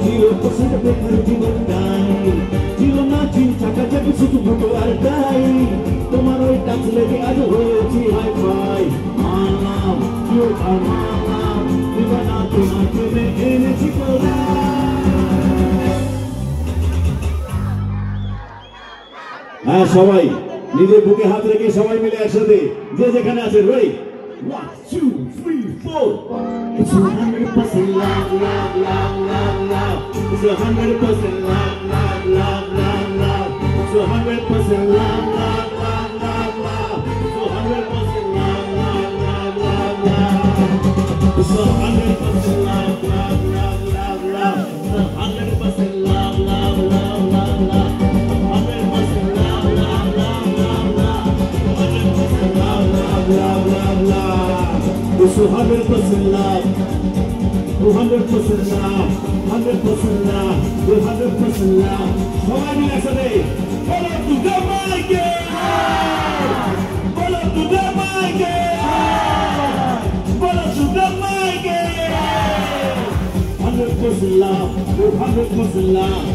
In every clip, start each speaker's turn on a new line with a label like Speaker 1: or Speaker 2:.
Speaker 1: 0% বেকার জীবনটাই ছিল না চিন্তা কাটাকে শুধু ফটো আর তাই তোমার ওই টাচ লেগে আজ হয়েছি হাই ফাই মানলাম কেউ আর মানলাম দিবানা তোমার প্রেমে এনেছি কোলা। হ্যাঁ সবাই নিজের বুকে হাত রেখে সবাই মিলে একসাথে যে যেখানে আছে ready 1 2 3 4 It's 100% love love love love love It's 100% love love love love love It's 100% love love love love love It's 100% love love love love love It's 100% love love love love love It's 100% love love love love love It's 100% love, 200% love, 100% love, 200% love. সবাই মিলে একসাথে বলো to the mic, বলো to the mic, বলো to the mic. 100% love, 200% love,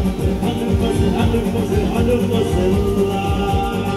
Speaker 1: 100%, 100%, 100% love.